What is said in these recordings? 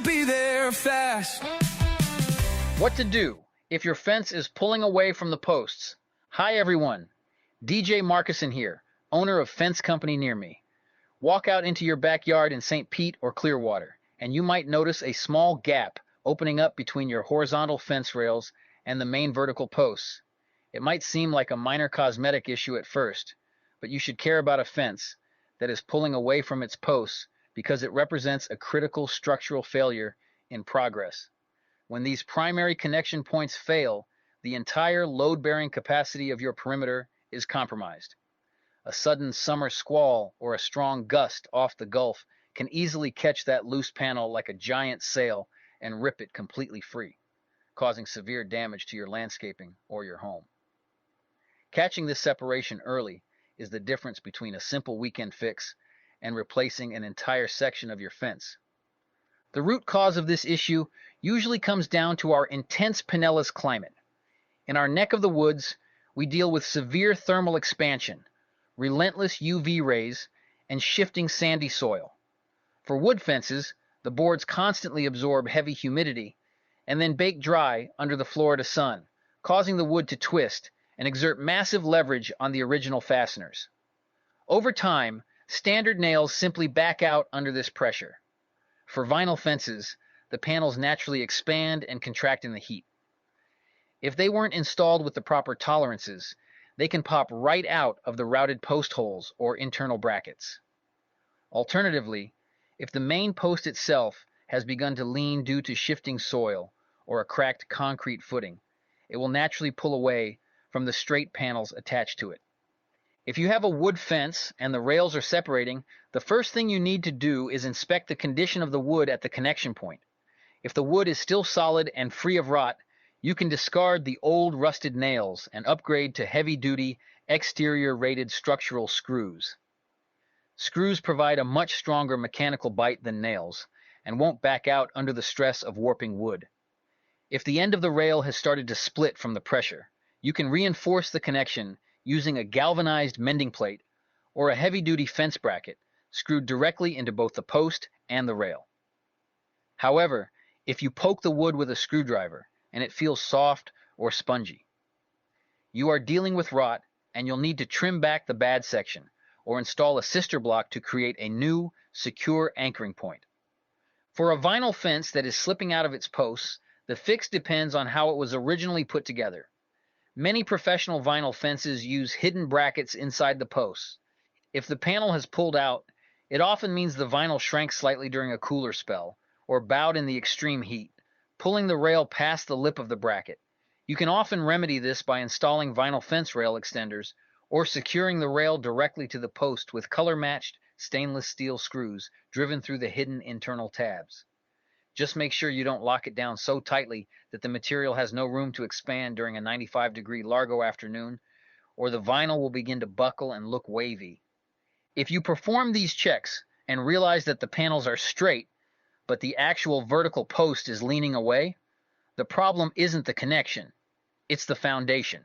be there fast. What to do if your fence is pulling away from the posts? Hi everyone, DJ Marcussen here, owner of Fence Company Near Me. Walk out into your backyard in St. Pete or Clearwater, and you might notice a small gap opening up between your horizontal fence rails and the main vertical posts. It might seem like a minor cosmetic issue at first, but you should care about a fence that is pulling away from its posts because it represents a critical structural failure in progress. When these primary connection points fail, the entire load-bearing capacity of your perimeter is compromised. A sudden summer squall or a strong gust off the Gulf can easily catch that loose panel like a giant sail and rip it completely free, causing severe damage to your landscaping or your home. Catching this separation early is the difference between a simple weekend fix and replacing an entire section of your fence. The root cause of this issue usually comes down to our intense Pinellas climate. In our neck of the woods, we deal with severe thermal expansion, relentless UV rays, and shifting sandy soil. For wood fences, the boards constantly absorb heavy humidity and then bake dry under the Florida sun, causing the wood to twist and exert massive leverage on the original fasteners. Over time, standard nails simply back out under this pressure. For vinyl fences, the panels naturally expand and contract in the heat. If they weren't installed with the proper tolerances, they can pop right out of the routed post holes or internal brackets. Alternatively, if the main post itself has begun to lean due to shifting soil or a cracked concrete footing, it will naturally pull away from the straight panels attached to it. If you have a wood fence and the rails are separating, the first thing you need to do is inspect the condition of the wood at the connection point. If the wood is still solid and free of rot, you can discard the old rusted nails and upgrade to heavy-duty, exterior-rated structural screws. Screws provide a much stronger mechanical bite than nails and won't back out under the stress of warping wood. If the end of the rail has started to split from the pressure, you can reinforce the connection using a galvanized mending plate or a heavy-duty fence bracket screwed directly into both the post and the rail. However, if you poke the wood with a screwdriver and it feels soft or spongy, you are dealing with rot and you'll need to trim back the bad section or install a sister block to create a new, secure anchoring point. For a vinyl fence that is slipping out of its posts, the fix depends on how it was originally put together. Many professional vinyl fences use hidden brackets inside the posts. If the panel has pulled out, it often means the vinyl shrank slightly during a cooler spell or bowed in the extreme heat, pulling the rail past the lip of the bracket. You can often remedy this by installing vinyl fence rail extenders or securing the rail directly to the post with color-matched stainless steel screws driven through the hidden internal tabs. Just make sure you don't lock it down so tightly that the material has no room to expand during a 95-degree Largo afternoon, or the vinyl will begin to buckle and look wavy. If you perform these checks and realize that the panels are straight, but the actual vertical post is leaning away, the problem isn't the connection, it's the foundation.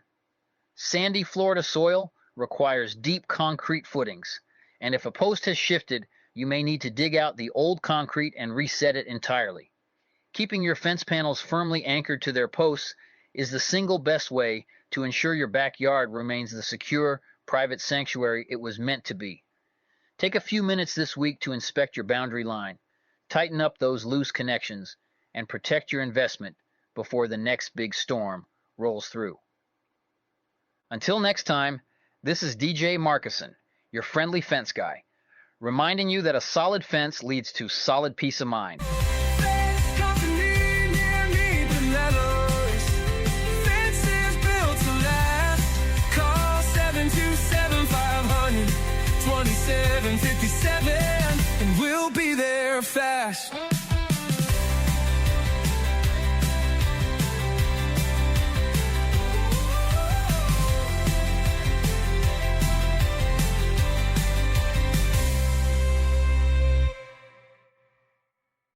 Sandy Florida soil requires deep concrete footings, and if a post has shifted, you may need to dig out the old concrete and reset it entirely. Keeping your fence panels firmly anchored to their posts is the single best way to ensure your backyard remains the secure, private sanctuary it was meant to be. Take a few minutes this week to inspect your boundary line, tighten up those loose connections, and protect your investment before the next big storm rolls through. Until next time, this is DJ Marcussen, your friendly fence guy, reminding you that a solid fence leads to solid peace of mind. Fence Company near me, Pinellas. Fences built to last. Call 727-500-2757 and we'll be there fast.